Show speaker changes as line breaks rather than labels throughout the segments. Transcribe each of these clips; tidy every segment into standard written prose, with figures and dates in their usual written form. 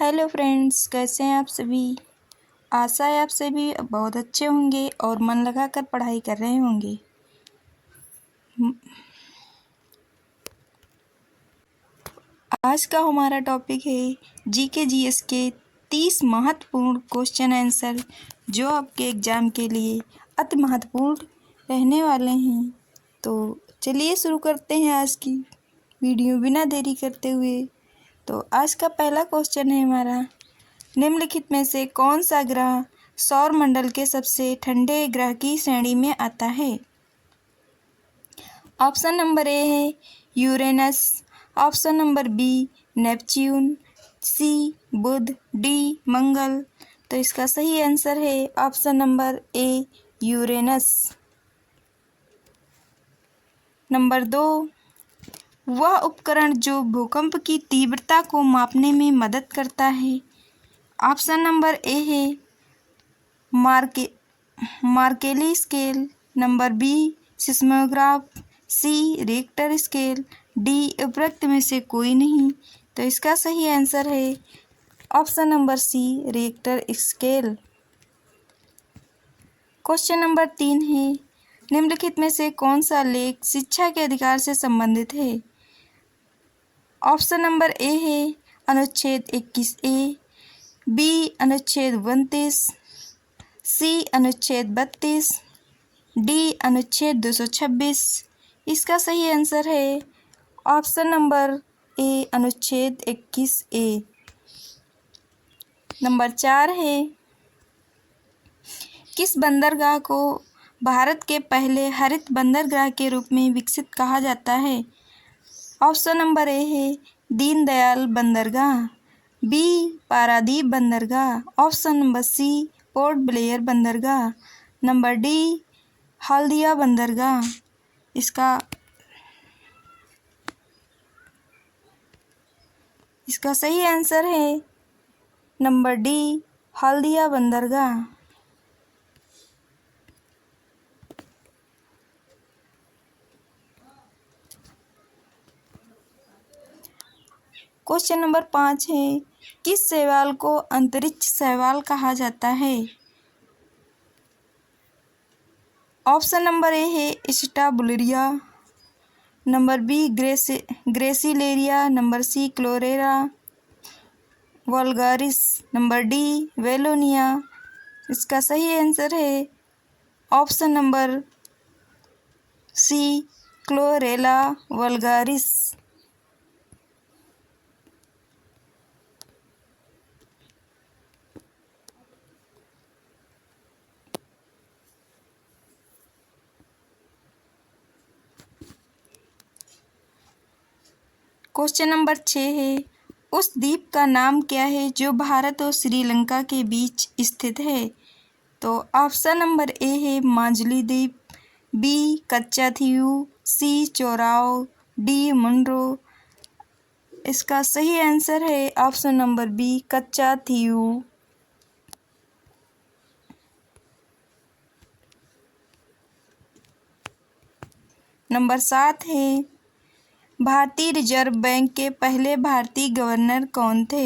Hello friends, कैसे हैं आप सभी। आशा है आप सभी बहुत अच्छे होंगे और मन लगाकर पढ़ाई कर रहे होंगे। आज का हमारा टॉपिक है जीके जीएस के 30 महत्वपूर्ण क्वेश्चन आंसर जो आपके एग्ज़ाम के लिए अति महत्वपूर्ण रहने वाले हैं। तो चलिए शुरू करते हैं आज की वीडियो बिना देरी करते हुए। तो आज का पहला क्वेश्चन है हमारा, निम्नलिखित में से कौन सा ग्रह सौर मंडल के सबसे ठंडे ग्रह की श्रेणी में आता है। ऑप्शन नंबर ए है Uranus, option number B Neptune, C Budh, D Mangal. तो इसका सही आंसर है option number A Uranus. Number 2, वह उपकरण जो भूकंप की तीव्रता को मापने में मदद करता है। ऑप्शन नंबर ए है मार्केली स्केल, नंबर बी सिस्मोग्राफ, सी रिक्टर स्केल, डी उपरोक्त में से कोई नहीं। तो इसका सही आंसर है option number C Richter scale. Question number 3 है, निम्नलिखित में से कौन सा लेख शिक्षा के अधिकार से संबंधित है। ऑप्शन नंबर ए है अनुच्छेद 21A, बी अनुच्छेद 29, सी अनुच्छेद 32, डी अनुच्छेद 226। इसका सही आंसर है ऑप्शन नंबर ए अनुच्छेद 21A। नंबर 4 है, किस बंदरगाह को भारत के पहले हरित बंदरगाह के रूप में विकसित कहा जाता है। ऑप्शन नंबर ए है दीनदयाल बंदरगाह, बी पारादीप बंदरगाह, option number C Port Blair बंदरगाह, नंबर डी हल्दिया बंदरगाह। इसका सही आंसर है नंबर डी हल्दिया बंदरगाह। क्वेश्चन नंबर 5 है, किस शैवाल को अंतरिक्ष शैवाल कहा जाता है। ऑप्शन नंबर ए है स्टाबुलरिया, number B Gracilaria, number C Chlorella vulgaris, number D Valonia. इसका सही आंसर है option number C Chlorella vulgaris. Question number 6 है, उस द्वीप का नाम क्या है जो भारत और श्रीलंका के बीच स्थित है। तो ऑप्शन नंबर ए है माजुली द्वीप, बी कच्चाथीऊ, सी चोराओ, डी मुंड्रो। इसका सही आंसर है ऑप्शन नंबर बी कच्चाथीऊ। नंबर 7 है, भारतीय रिजर्व बैंक के पहले भारतीय गवर्नर कौन थे।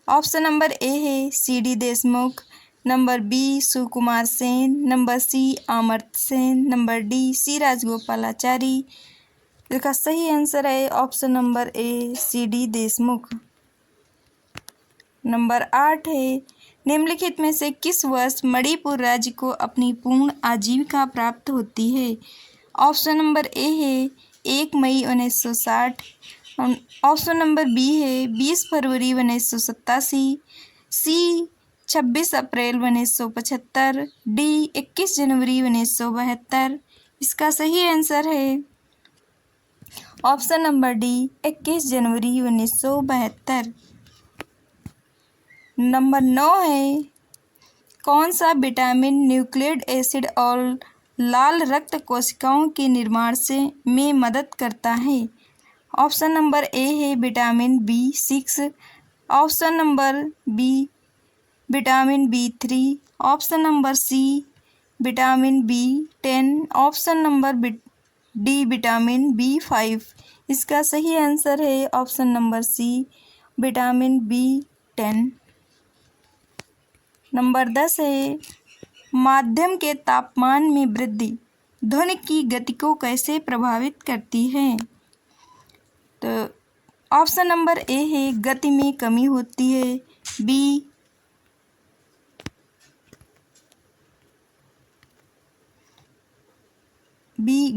ऑप्शन नंबर ए है CD Deshmukh, number B Sukumar Sen, number C Amartya Sen, number D C Rajagopalachari. इसका सही आंसर है option number A CD Deshmukh. Number 8 है, निम्नलिखित में से किस वर्ष मणिपुर राज्य को अपनी पूर्ण आजीविका प्राप्त होती है। ऑप्शन नंबर ए है 1 मई 1960, ऑप्शन नंबर बी है 20 फरवरी 1987, सी 26 अप्रैल 1975, डी 21 जनवरी 1972। इसका सही आंसर है ऑप्शन नंबर डी 21 जनवरी 1972। नंबर 9 है, कौन सा विटामिन न्यूक्लिक एसिड और लाल रक्त कोशिकाओं के निर्माण में मदद करता है। ऑप्शन नंबर ए है vitamin B6, option number B vitamin B3, option number C vitamin B10, option number D vitamin B5। इसका सही आंसर है option number C vitamin B10। Number 10 है माध्यम के तापमान में वृद्धि ध्वनि की गति को कैसे प्रभावित करती है? तो ऑप्शन नंबर ए है गति में कमी होती है, बी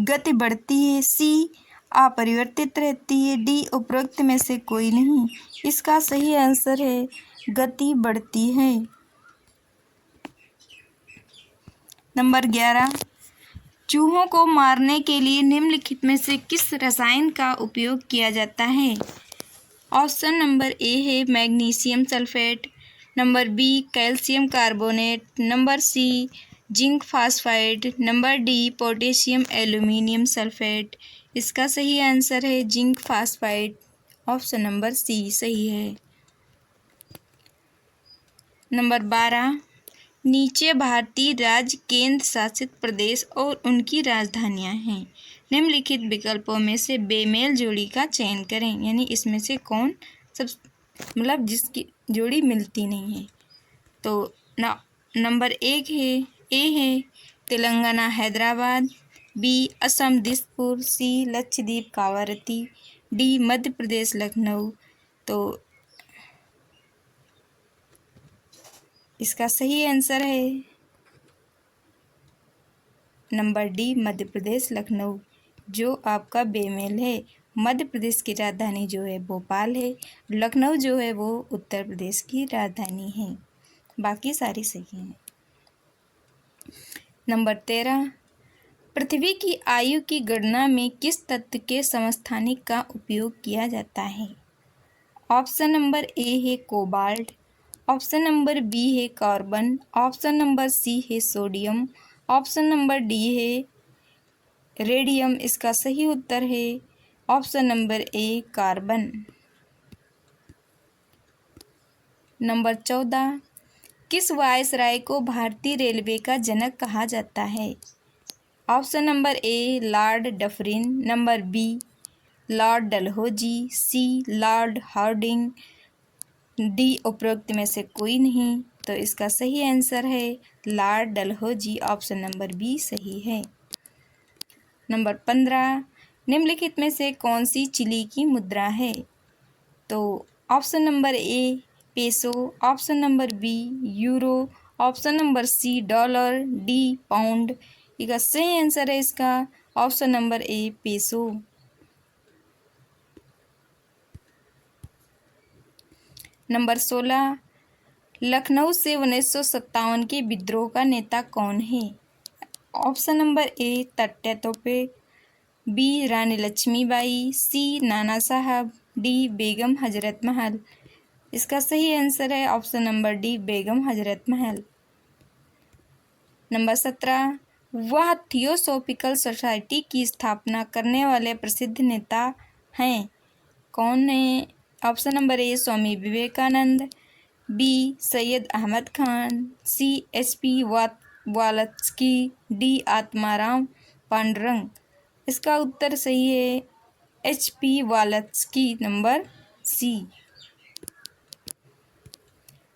गति बढ़ती है, सी अपरिवर्तित रहती है, डी उपरोक्त में से कोई नहीं। इसका सही आंसर है गति बढ़ती है। नंबर 11 चूहों को मारने के लिए निम्नलिखित में से किस रसायन का उपयोग किया जाता है? ऑप्शन नंबर ए है magnesium sulphate, number B calcium carbonate, number C zinc phosphide, number D potassium aluminium sulphate. इसका सही आंसर है zinc phosphide. Option number C सही है। नंबर 12 नीचे भारतीय राज्य केंद्र शासित प्रदेश और उनकी राजधानियां हैं। निम्नलिखित विकल्पों में से बेमेल जोड़ी का चयन करें, यानी इसमें से कौन सब जिसकी जोड़ी मिलती नहीं है। तो नंबर 1 है ए है तेलंगाना हैदराबाद, बी असम दिसपुर, सी लक्षद्वीप कावारती, डी मध्य प्रदेश लखनऊ। तो इसका सही आंसर है नंबर डी मध्य प्रदेश लखनऊ, जो आपका बेमेल है। मध्य प्रदेश की राजधानी जो है भोपाल है, लखनऊ जो है वो उत्तर प्रदेश की राजधानी है। बाकी सारी सही हैं। नंबर 13 पृथ्वी की आयु की गणना में किस तत्व के समस्थानिक का उपयोग किया जाता है? ऑप्शन नंबर ए है कोबाल्ट, ऑप्शन नंबर बी है कार्बन, ऑप्शन नंबर सी है सोडियम, ऑप्शन नंबर डी है रेडियम। इसका सही उत्तर है ऑप्शन नंबर ए कार्बन। नंबर 14 किस वायसराय को भारतीय रेलवे का जनक कहा जाता है? Option number A Lord Dufferin, number B Lord Dalhousie, C Lord Hardinge, D उपरोक्त में से कोई नहीं। तो इसका सही आंसर है Lord Dalhousie. Option number B सही है। नंबर 15 निम्नलिखित में से कौन सी चिली की मुद्रा है? तो option number A peso, option number B euro, option number C dollar, D pound. इसका सही आंसर है इसका option number A peso. Number 16 Lucknow से 1957 के विद्रोह का नेता कौन है? ऑप्शन नंबर ए तट्या तोपे, बी रानी लक्ष्मीबाई, सी नाना साहब, डी बेगम हजरत महल। इसका सही आंसर है option number D Begum Hazrat Mahal. Number 17 वह थियोसॉफिकल सोसाइटी की स्थापना करने वाले प्रसिद्ध नेता हैं, कौन है? Option number A Swami Vivekananda, B Syed Ahmed Khan, C HP Blavatsky, D Atmaram Pandurang. इसका उत्तर सही है HP Blavatsky, number C.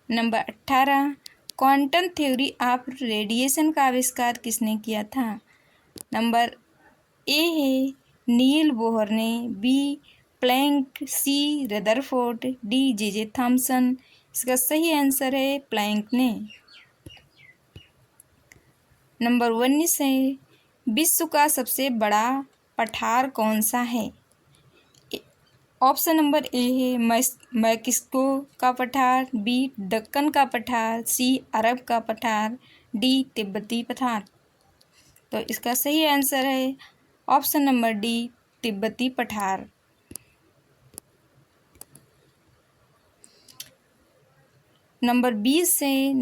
Number 18 quantum theory of radiation का आविष्कार किसने किया था? नंबर ए है नील बोहर ने, B Planck, C Rutherford, D J Thomson. इसका सही आंसर है प्लैंक ने। नंबर 19 है विश्व का सबसे बड़ा पठार कौन सा है? ऑप्शन नंबर ए है मैक्सिको का पठार, बी दक्कन का पठार, सी अरब का पठार, डी तिब्बती पठार। तो इसका सही आंसर है ऑप्शन नंबर डी तिब्बती पठार। नंबर 20 से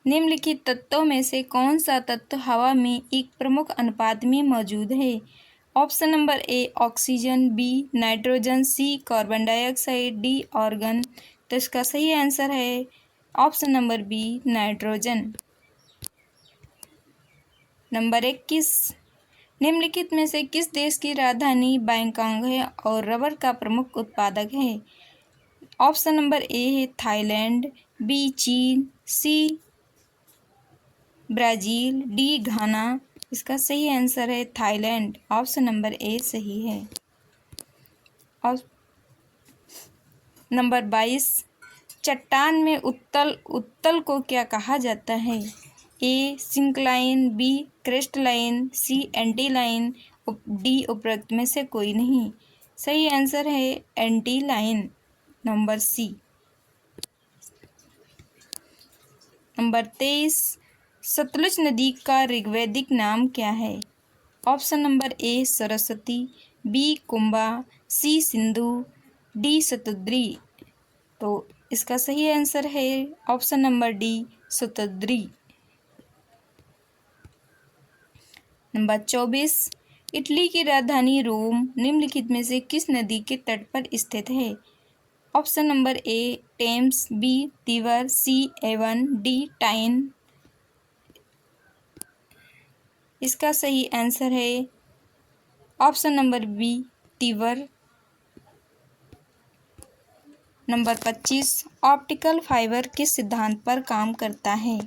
निम्नलिखित तत्वों में से कौन सा तत्व हवा में एक प्रमुख अनुपात में मौजूद है? Option number A oxygen, B nitrogen, C carbon dioxide, D argon. तो इसका सही आंसर है option number B nitrogen. Number 21 निम्नलिखित में से किस देश की राजधानी बैंकॉक है और रबर का प्रमुख उत्पादक है? ऑप्शन नंबर ए है थाईलैंड, बी चीन, सी ब्राज़ील, डी घाना। इसका सही आंसर है थाईलैंड। ऑप्शन नंबर ए सही है। और नंबर 22, चट्टान में उत्तल को क्या कहा जाता है? A syncline, B crystalline, C anticline, D उपरोक्त में से कोई नहीं। सही आंसर है anticline, number C. Number 23, Sutlej नदी का ऋग्वैदिक नाम क्या है? Option number A Saraswati, B Kumbha, C Sindhu, D Shatadri. तो इसका सही आंसर है option number D Shatadri. Number 24, Italy की राजधानी रोम निम्नलिखित में से किस नदी के तट पर स्थित है? Option number A Thames, B Tiber, C Avon, D Tyne. इसका सही आंसर है option number B Tiber. Number 25, optical fibre किस सिद्धांत पर काम करता है?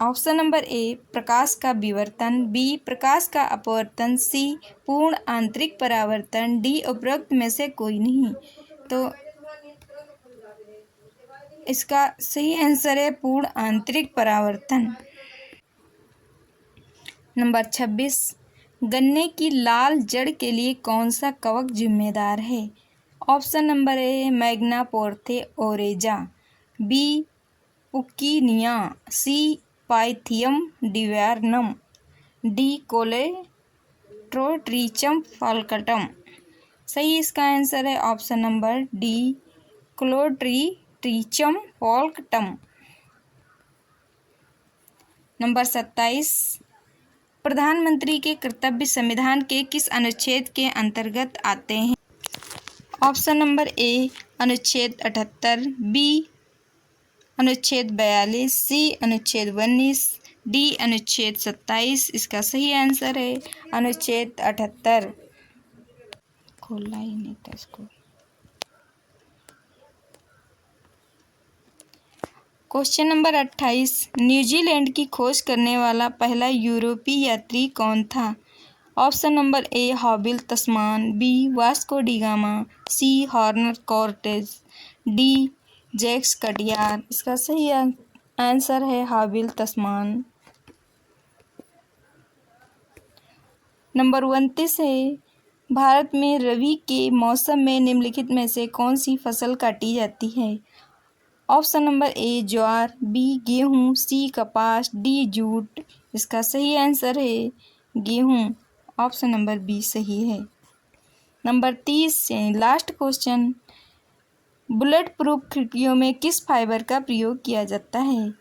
ऑप्शन नंबर ए प्रकाश का विवर्तन, बी प्रकाश का अपवर्तन, सी पूर्ण आंतरिक परावर्तन, डी उपरोक्त में से कोई नहीं। तो इसका सही आंसर है पूर्ण आंतरिक परावर्तन। नंबर 26, गन्ने की लाल जड़ के लिए कौन सा कवक जिम्मेदार है? Option number A Magnaporthe oryzae, B Puccinia, C Pythium डिवार्नम, डी कोलेट्रोट्रिचम फाल्कटम। सही इसका आंसर है option number D Colletotrichum falcatum. Number 27, प्रधानमंत्री के कर्तव्य संविधान के किस अनुच्छेद के अंतर्गत आते हैं? ऑप्शन नंबर ए अनुच्छेद 78, बी अनुच्छेद 42, सी अनुच्छेद 19, डी अनुच्छेद 27। इसका सही आंसर है अनुच्छेद 78। खोलना ही नहीं था इसको। क्वेश्चन नंबर 28, न्यूजीलैंड की खोज करने वाला पहला यूरोपीय यात्री कौन था? Option number A Abel Tasman, B Vasco da Gama, C Hernan Cortes, D Jacques Cartier. इसका सही आंसर है हॉबिल तस्मान। नंबर 29 है, भारत में रबी के मौसम में निम्नलिखित में से कौन सी फसल काटी जाती है? ऑप्शन नंबर ए ज्वार, बी गेहूँ, सी कपास, डी जूट। इसका सही आंसर है गेहूँ। ऑप्शन नंबर बी सही है। नंबर 30 से लास्ट क्वेश्चन, बुलेट प्रूफ खिड़कियों में किस फाइबर का प्रयोग किया जाता है?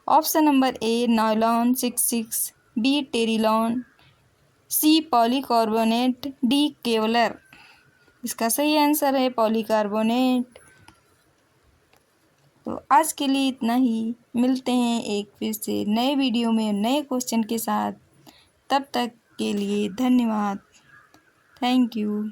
Option number A nylon 66, B terylene, C polycarbonate, D Kevlar. इसका सही आंसर है पॉलीकार्बोनेट। तो आज के लिए इतना ही। मिलते हैं एक फिर से नए वीडियो में नए क्वेश्चन के साथ। तब तक के लिए धन्यवाद। Thank you.